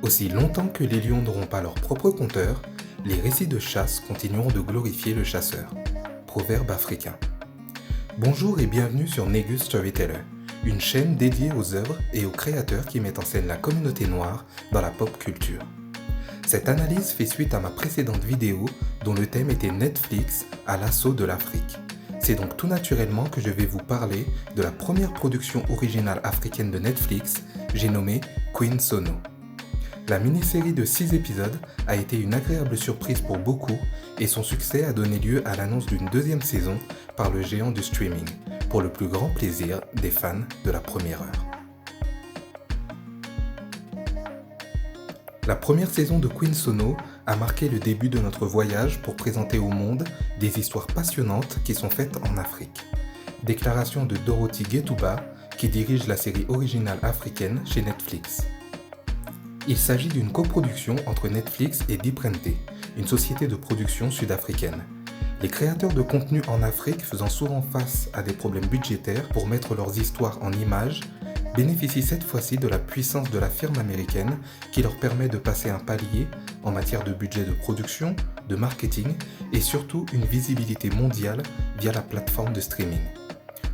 Aussi longtemps que les lions n'auront pas leur propre compteur, les récits de chasse continueront de glorifier le chasseur. Proverbe africain. Bonjour et bienvenue sur Negus Storyteller, une chaîne dédiée aux œuvres et aux créateurs qui mettent en scène la communauté noire dans la pop culture. Cette analyse fait suite à ma précédente vidéo dont le thème était Netflix à l'assaut de l'Afrique. C'est donc tout naturellement que je vais vous parler de la première production originale africaine de Netflix, j'ai nommé Queen Sono. La mini-série de 6 épisodes a été une agréable surprise pour beaucoup et son succès a donné lieu à l'annonce d'une deuxième saison par le géant du streaming, pour le plus grand plaisir des fans de la première heure. La première saison de Queen Sono a marqué le début de notre voyage pour présenter au monde des histoires passionnantes qui sont faites en Afrique. Déclaration de Dorothy Ghetouba, qui dirige la série originale africaine chez Netflix. Il s'agit d'une coproduction entre Netflix et Deep Rente, une société de production sud-africaine. Les créateurs de contenu en Afrique faisant souvent face à des problèmes budgétaires pour mettre leurs histoires en images, bénéficient cette fois-ci de la puissance de la firme américaine qui leur permet de passer un palier en matière de budget de production, de marketing et surtout une visibilité mondiale via la plateforme de streaming.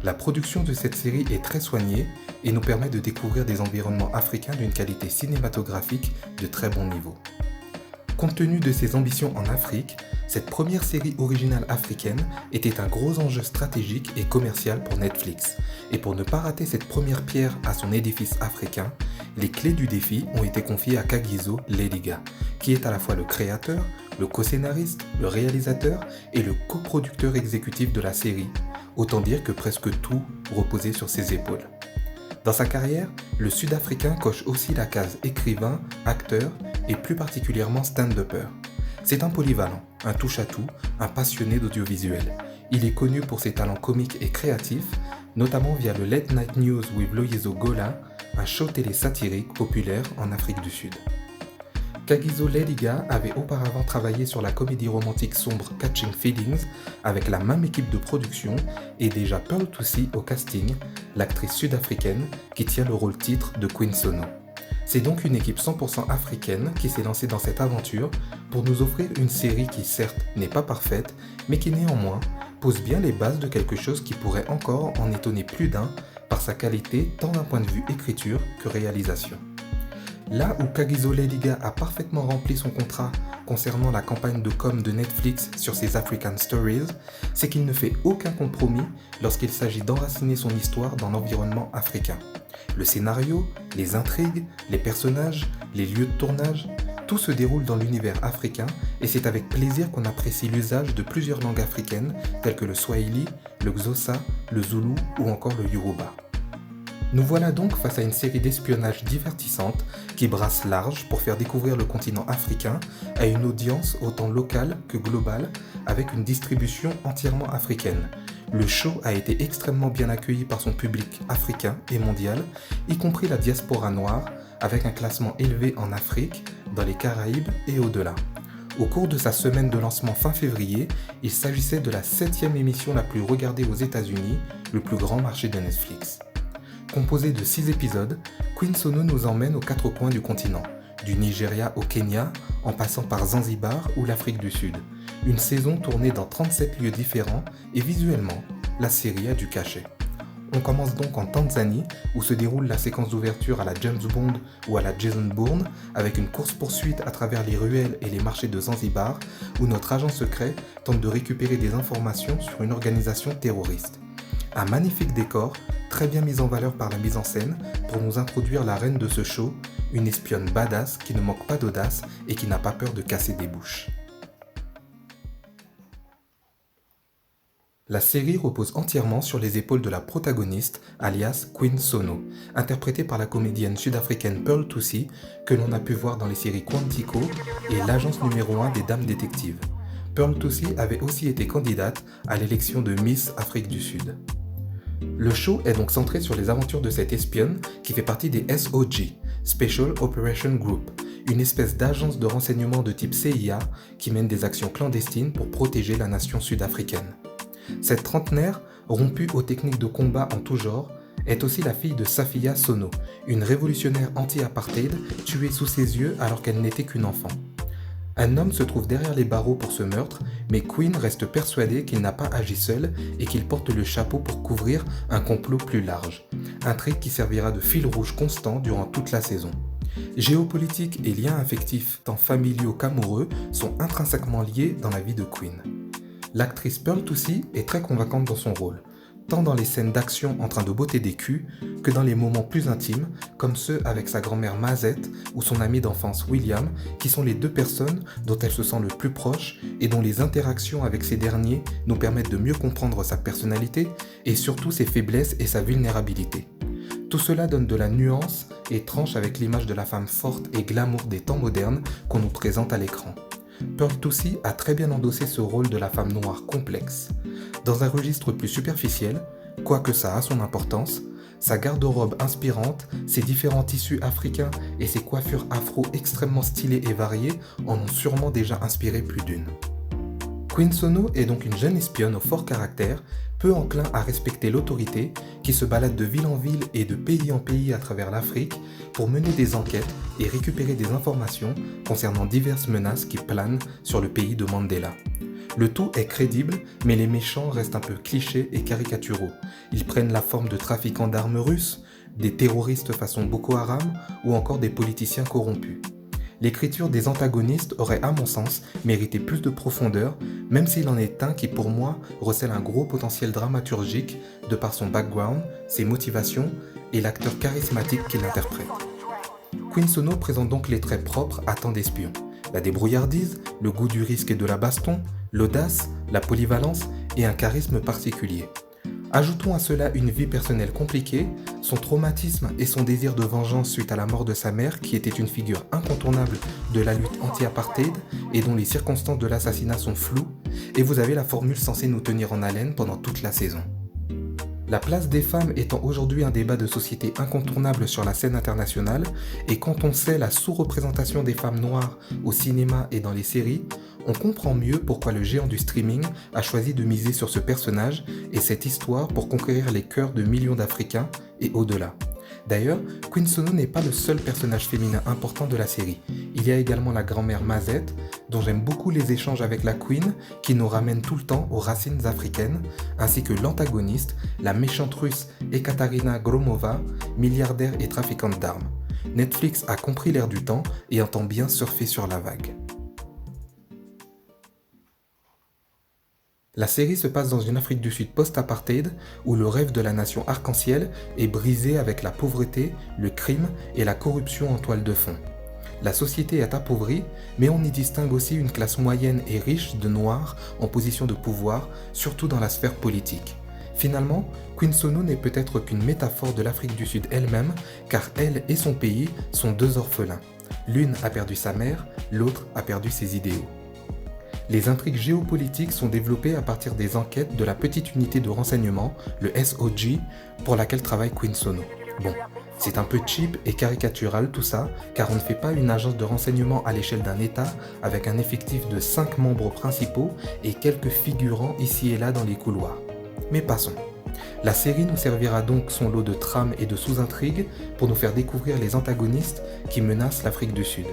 La production de cette série est très soignée et nous permet de découvrir des environnements africains d'une qualité cinématographique de très bon niveau. Compte tenu de ses ambitions en Afrique, cette première série originale africaine était un gros enjeu stratégique et commercial pour Netflix. Et pour ne pas rater cette première pierre à son édifice africain, les clés du défi ont été confiées à Kagiso Lediga, qui est à la fois le créateur, le co-scénariste, le réalisateur et le coproducteur exécutif de la série. Autant dire que presque tout reposait sur ses épaules. Dans sa carrière, le Sud-Africain coche aussi la case écrivain, acteur et plus particulièrement stand-upper. C'est un polyvalent, un touche-à-tout, un passionné d'audiovisuel. Il est connu pour ses talents comiques et créatifs, notamment via le Late Night News with Loyiso Gola, un show télé satirique populaire en Afrique du Sud. Kagiso Lediga avait auparavant travaillé sur la comédie romantique sombre Catching Feelings avec la même équipe de production et déjà Pearl Thusi au casting, l'actrice sud-africaine qui tient le rôle titre de Queen Sono. C'est donc une équipe 100% africaine qui s'est lancée dans cette aventure pour nous offrir une série qui certes n'est pas parfaite, mais qui néanmoins pose bien les bases de quelque chose qui pourrait encore en étonner plus d'un par sa qualité tant d'un point de vue écriture que réalisation. Là où Kagiso Lediga a parfaitement rempli son contrat concernant la campagne de com de Netflix sur ses African Stories, c'est qu'il ne fait aucun compromis lorsqu'il s'agit d'enraciner son histoire dans l'environnement africain. Le scénario, les intrigues, les personnages, les lieux de tournage, tout se déroule dans l'univers africain et c'est avec plaisir qu'on apprécie l'usage de plusieurs langues africaines telles que le Swahili, le Xhosa, le Zoulou ou encore le Yoruba. Nous voilà donc face à une série d'espionnage divertissante qui brasse large pour faire découvrir le continent africain à une audience autant locale que globale avec une distribution entièrement africaine. Le show a été extrêmement bien accueilli par son public africain et mondial, y compris la diaspora noire, avec un classement élevé en Afrique, dans les Caraïbes et au-delà. Au cours de sa semaine de lancement fin février, il s'agissait de la 7e émission la plus regardée aux États-Unis, le plus grand marché de Netflix. Composé de 6 épisodes, Queen Sono nous emmène aux 4 coins du continent, du Nigeria au Kenya, en passant par Zanzibar ou l'Afrique du Sud. Une saison tournée dans 37 lieux différents et visuellement, la série a du cachet. On commence donc en Tanzanie, où se déroule la séquence d'ouverture à la James Bond ou à la Jason Bourne, avec une course-poursuite à travers les ruelles et les marchés de Zanzibar, où notre agent secret tente de récupérer des informations sur une organisation terroriste. Un magnifique décor, très bien mis en valeur par la mise en scène, pour nous introduire la reine de ce show, une espionne badass qui ne manque pas d'audace et qui n'a pas peur de casser des bouches. La série repose entièrement sur les épaules de la protagoniste, alias Queen Sono, interprétée par la comédienne sud-africaine Pearl Thusi, que l'on a pu voir dans les séries Quantico et l'agence numéro 1 des Dames Détectives. Pearl Thusi avait aussi été candidate à l'élection de Miss Afrique du Sud. Le show est donc centré sur les aventures de cette espionne qui fait partie des SOG, Special Operation Group, une espèce d'agence de renseignement de type CIA qui mène des actions clandestines pour protéger la nation sud-africaine. Cette trentenaire, rompue aux techniques de combat en tout genre, est aussi la fille de Safiya Sono, une révolutionnaire anti-apartheid tuée sous ses yeux alors qu'elle n'était qu'une enfant. Un homme se trouve derrière les barreaux pour ce meurtre, mais Queen reste persuadé qu'il n'a pas agi seul et qu'il porte le chapeau pour couvrir un complot plus large. Intrigue qui servira de fil rouge constant durant toute la saison. Géopolitique et liens affectifs tant familiaux qu'amoureux sont intrinsèquement liés dans la vie de Queen. L'actrice Pearl Toosey est très convaincante dans son rôle, tant dans les scènes d'action en train de botter des culs que dans les moments plus intimes, comme ceux avec sa grand-mère Mazette ou son ami d'enfance William, qui sont les deux personnes dont elle se sent le plus proche et dont les interactions avec ces derniers nous permettent de mieux comprendre sa personnalité et surtout ses faiblesses et sa vulnérabilité. Tout cela donne de la nuance et tranche avec l'image de la femme forte et glamour des temps modernes qu'on nous présente à l'écran. Pearl Toosey a très bien endossé ce rôle de la femme noire complexe. Dans un registre plus superficiel, quoique ça a son importance, sa garde-robe inspirante, ses différents tissus africains et ses coiffures afro extrêmement stylées et variées en ont sûrement déjà inspiré plus d'une. Queen Sono est donc une jeune espionne au fort caractère, peu enclin à respecter l'autorité, qui se balade de ville en ville et de pays en pays à travers l'Afrique pour mener des enquêtes et récupérer des informations concernant diverses menaces qui planent sur le pays de Mandela. Le tout est crédible, mais les méchants restent un peu clichés et caricaturaux. Ils prennent la forme de trafiquants d'armes russes, des terroristes façon Boko Haram ou encore des politiciens corrompus. L'écriture des antagonistes aurait, à mon sens, mérité plus de profondeur, même s'il en est un qui, pour moi, recèle un gros potentiel dramaturgique de par son background, ses motivations et l'acteur charismatique qui l'interprète. Queen Sono présente donc les traits propres à tant d'espions. La débrouillardise, le goût du risque et de la baston, l'audace, la polyvalence et un charisme particulier. Ajoutons à cela une vie personnelle compliquée, son traumatisme et son désir de vengeance suite à la mort de sa mère qui était une figure incontournable de la lutte anti-apartheid et dont les circonstances de l'assassinat sont floues, et vous avez la formule censée nous tenir en haleine pendant toute la saison. La place des femmes étant aujourd'hui un débat de société incontournable sur la scène internationale, et quand on sait la sous-représentation des femmes noires au cinéma et dans les séries, on comprend mieux pourquoi le géant du streaming a choisi de miser sur ce personnage et cette histoire pour conquérir les cœurs de millions d'Africains et au-delà. D'ailleurs, Queen Sono n'est pas le seul personnage féminin important de la série. Il y a également la grand-mère Mazette, dont j'aime beaucoup les échanges avec la Queen, qui nous ramène tout le temps aux racines africaines, ainsi que l'antagoniste, la méchante russe Ekaterina Gromova, milliardaire et trafiquante d'armes. Netflix a compris l'air du temps et entend bien surfer sur la vague. La série se passe dans une Afrique du Sud post-apartheid où le rêve de la nation arc-en-ciel est brisé avec la pauvreté, le crime et la corruption en toile de fond. La société est appauvrie, mais on y distingue aussi une classe moyenne et riche de noirs en position de pouvoir, surtout dans la sphère politique. Finalement, Queen Sono n'est peut-être qu'une métaphore de l'Afrique du Sud elle-même, car elle et son pays sont deux orphelins. L'une a perdu sa mère, l'autre a perdu ses idéaux. Les intrigues géopolitiques sont développées à partir des enquêtes de la petite unité de renseignement, le SOG, pour laquelle travaille Queen Sono. Bon, c'est un peu cheap et caricatural tout ça, car on ne fait pas une agence de renseignement à l'échelle d'un État avec un effectif de 5 membres principaux et quelques figurants ici et là dans les couloirs. Mais passons. La série nous servira donc son lot de trames et de sous-intrigues pour nous faire découvrir les antagonistes qui menacent l'Afrique du Sud.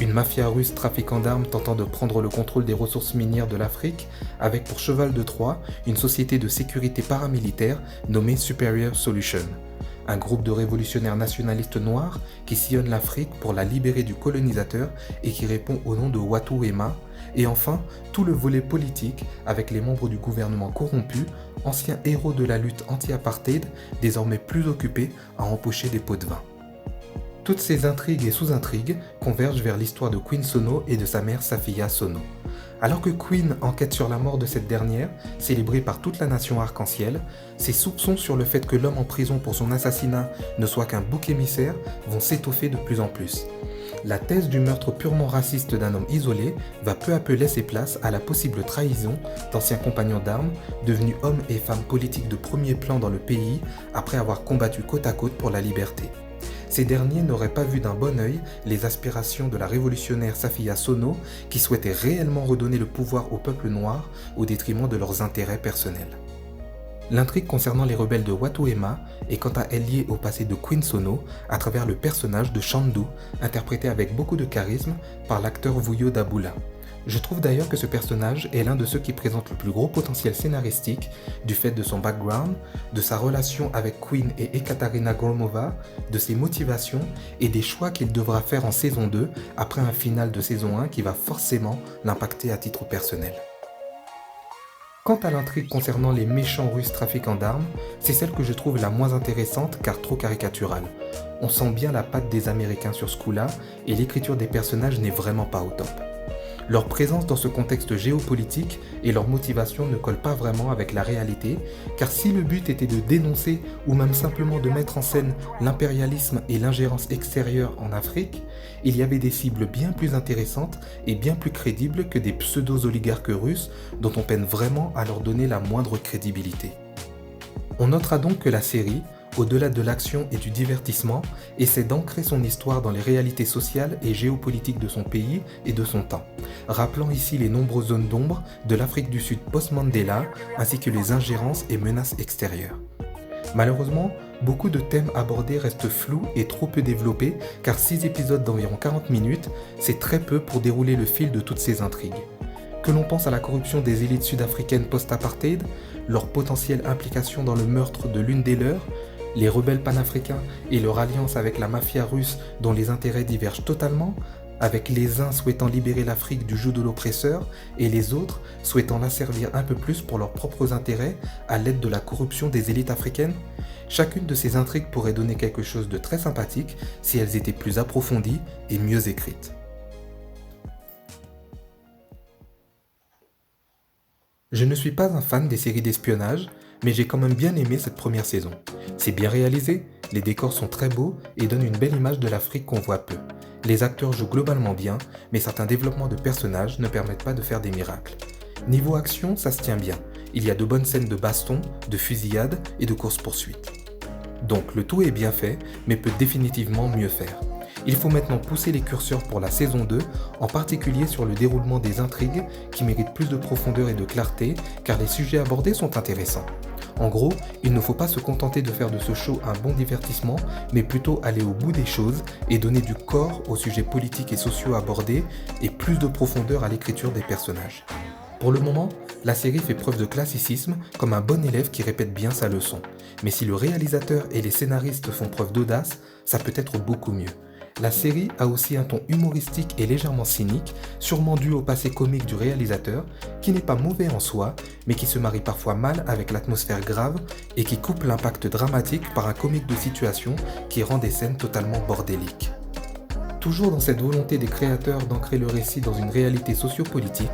Une mafia russe trafiquant d'armes tentant de prendre le contrôle des ressources minières de l'Afrique, avec pour cheval de Troie une société de sécurité paramilitaire nommée Superior Solution. Un groupe de révolutionnaires nationalistes noirs qui sillonnent l'Afrique pour la libérer du colonisateur et qui répond au nom de Watu Wema. Et enfin, tout le volet politique avec les membres du gouvernement corrompu, anciens héros de la lutte anti-apartheid, désormais plus occupés à empocher des pots de vin. Toutes ces intrigues et sous-intrigues convergent vers l'histoire de Queen Sono et de sa mère Safiya Sono. Alors que Queen enquête sur la mort de cette dernière, célébrée par toute la nation arc-en-ciel, ses soupçons sur le fait que l'homme en prison pour son assassinat ne soit qu'un bouc émissaire vont s'étoffer de plus en plus. La thèse du meurtre purement raciste d'un homme isolé va peu à peu laisser place à la possible trahison d'anciens compagnons d'armes devenus hommes et femmes politiques de premier plan dans le pays après avoir combattu côte à côte pour la liberté. Ces derniers n'auraient pas vu d'un bon œil les aspirations de la révolutionnaire Safiya Sono qui souhaitait réellement redonner le pouvoir au peuple noir au détriment de leurs intérêts personnels. L'intrigue concernant les rebelles de Watu-Ema est quant à elle liée au passé de Queen Sono à travers le personnage de Shandu, interprété avec beaucoup de charisme par l'acteur Vuyo Dabula. Je trouve d'ailleurs que ce personnage est l'un de ceux qui présentent le plus gros potentiel scénaristique du fait de son background, de sa relation avec Queen et Ekaterina Gromova, de ses motivations et des choix qu'il devra faire en saison 2 après un final de saison 1 qui va forcément l'impacter à titre personnel. Quant à l'intrigue concernant les méchants russes trafiquants d'armes, c'est celle que je trouve la moins intéressante car trop caricaturale. On sent bien la patte des Américains sur ce coup-là et l'écriture des personnages n'est vraiment pas au top. Leur présence dans ce contexte géopolitique et leur motivation ne collent pas vraiment avec la réalité, car si le but était de dénoncer ou même simplement de mettre en scène l'impérialisme et l'ingérence extérieure en Afrique, il y avait des cibles bien plus intéressantes et bien plus crédibles que des pseudo-oligarques russes dont on peine vraiment à leur donner la moindre crédibilité. On notera donc que la série, au-delà de l'action et du divertissement, essaie d'ancrer son histoire dans les réalités sociales et géopolitiques de son pays et de son temps, rappelant ici les nombreuses zones d'ombre de l'Afrique du Sud post-Mandela, ainsi que les ingérences et menaces extérieures. Malheureusement, beaucoup de thèmes abordés restent flous et trop peu développés, car 6 épisodes d'environ 40 minutes, c'est très peu pour dérouler le fil de toutes ces intrigues. Que l'on pense à la corruption des élites sud-africaines post-apartheid, leur potentielle implication dans le meurtre de l'une des leurs, les rebelles panafricains et leur alliance avec la mafia russe dont les intérêts divergent totalement, avec les uns souhaitant libérer l'Afrique du joug de l'oppresseur et les autres souhaitant l'asservir un peu plus pour leurs propres intérêts à l'aide de la corruption des élites africaines. Chacune de ces intrigues pourrait donner quelque chose de très sympathique si elles étaient plus approfondies et mieux écrites. Je ne suis pas un fan des séries d'espionnage, mais j'ai quand même bien aimé cette première saison. C'est bien réalisé, les décors sont très beaux et donnent une belle image de l'Afrique qu'on voit peu. Les acteurs jouent globalement bien, mais certains développements de personnages ne permettent pas de faire des miracles. Niveau action, ça se tient bien. Il y a de bonnes scènes de baston, de fusillade et de course-poursuite. Donc le tout est bien fait, mais peut définitivement mieux faire. Il faut maintenant pousser les curseurs pour la saison 2, en particulier sur le déroulement des intrigues qui méritent plus de profondeur et de clarté, car les sujets abordés sont intéressants. En gros, il ne faut pas se contenter de faire de ce show un bon divertissement, mais plutôt aller au bout des choses et donner du corps aux sujets politiques et sociaux abordés et plus de profondeur à l'écriture des personnages. Pour le moment, la série fait preuve de classicisme comme un bon élève qui répète bien sa leçon. Mais si le réalisateur et les scénaristes font preuve d'audace, ça peut être beaucoup mieux. La série a aussi un ton humoristique et légèrement cynique, sûrement dû au passé comique du réalisateur, qui n'est pas mauvais en soi, mais qui se marie parfois mal avec l'atmosphère grave et qui coupe l'impact dramatique par un comique de situation qui rend des scènes totalement bordéliques. Toujours dans cette volonté des créateurs d'ancrer le récit dans une réalité sociopolitique,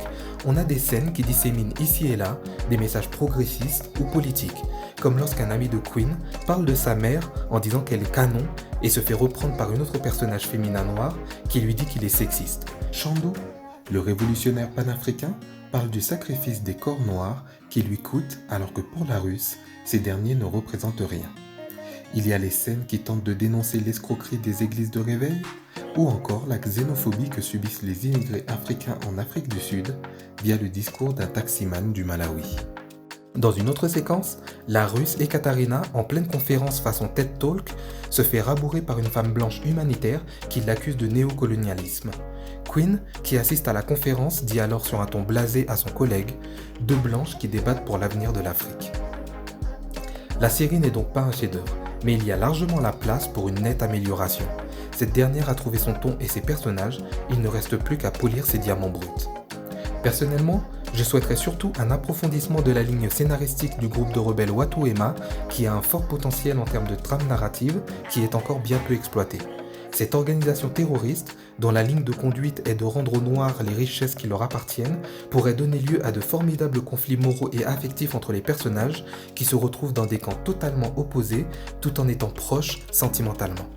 on a des scènes qui disséminent ici et là des messages progressistes ou politiques, comme lorsqu'un ami de Queen parle de sa mère en disant qu'elle est canon et se fait reprendre par une autre personnage féminin noir qui lui dit qu'il est sexiste. Shandu, le révolutionnaire panafricain, parle du sacrifice des corps noirs qui lui coûte alors que pour la Russe, ces derniers ne représentent rien. Il y a les scènes qui tentent de dénoncer l'escroquerie des églises de réveil, ou encore la xénophobie que subissent les immigrés africains en Afrique du Sud via le discours d'un taximan du Malawi. Dans une autre séquence, la Russe Ekaterina, en pleine conférence façon TED Talk, se fait rabourer par une femme blanche humanitaire qui l'accuse de néocolonialisme. Queen, qui assiste à la conférence, dit alors sur un ton blasé à son collègue « Deux blanches qui débattent pour l'avenir de l'Afrique ». La série n'est donc pas un chef-d'œuvre, mais il y a largement la place pour une nette amélioration. Cette dernière a trouvé son ton et ses personnages, il ne reste plus qu'à polir ses diamants bruts. Personnellement, je souhaiterais surtout un approfondissement de la ligne scénaristique du groupe de rebelles Watu-Ema qui a un fort potentiel en termes de trame narrative qui est encore bien peu exploité. Cette organisation terroriste, dont la ligne de conduite est de rendre aux Noirs les richesses qui leur appartiennent, pourrait donner lieu à de formidables conflits moraux et affectifs entre les personnages qui se retrouvent dans des camps totalement opposés tout en étant proches sentimentalement.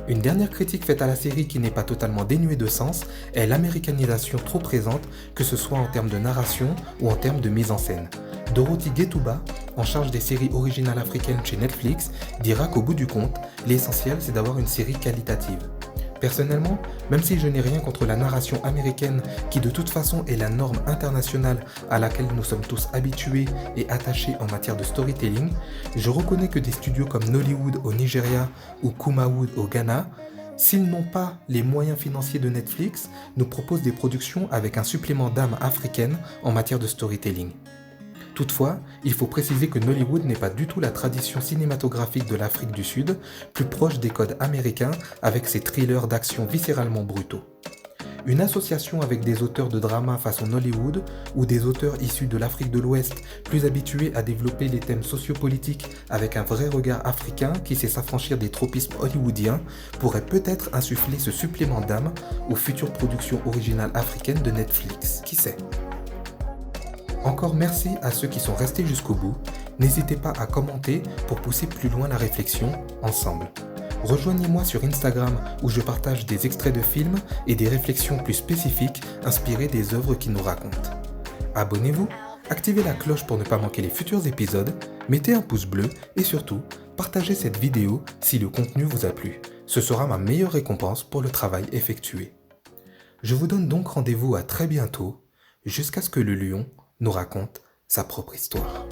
Une dernière critique faite à la série qui n'est pas totalement dénuée de sens est l'américanisation trop présente, que ce soit en termes de narration ou en termes de mise en scène. Dorothy Ghetouba, en charge des séries originales africaines chez Netflix, dira qu'au bout du compte, l'essentiel c'est d'avoir une série qualitative. Personnellement, même si je n'ai rien contre la narration américaine qui de toute façon est la norme internationale à laquelle nous sommes tous habitués et attachés en matière de storytelling, je reconnais que des studios comme Nollywood au Nigeria ou Kumawood au Ghana, s'ils n'ont pas les moyens financiers de Netflix, nous proposent des productions avec un supplément d'âme africaine en matière de storytelling. Toutefois, il faut préciser que Nollywood n'est pas du tout la tradition cinématographique de l'Afrique du Sud, plus proche des codes américains avec ses thrillers d'action viscéralement brutaux. Une association avec des auteurs de drama façon Nollywood ou des auteurs issus de l'Afrique de l'Ouest plus habitués à développer les thèmes sociopolitiques avec un vrai regard africain qui sait s'affranchir des tropismes hollywoodiens pourrait peut-être insuffler ce supplément d'âme aux futures productions originales africaines de Netflix. Qui sait ? Encore merci à ceux qui sont restés jusqu'au bout. N'hésitez pas à commenter pour pousser plus loin la réflexion ensemble. Rejoignez-moi sur Instagram où je partage des extraits de films et des réflexions plus spécifiques inspirées des œuvres qui nous racontent. Abonnez-vous, activez la cloche pour ne pas manquer les futurs épisodes, mettez un pouce bleu et surtout, partagez cette vidéo si le contenu vous a plu. Ce sera ma meilleure récompense pour le travail effectué. Je vous donne donc rendez-vous à très bientôt, jusqu'à ce que le lion nous raconte sa propre histoire.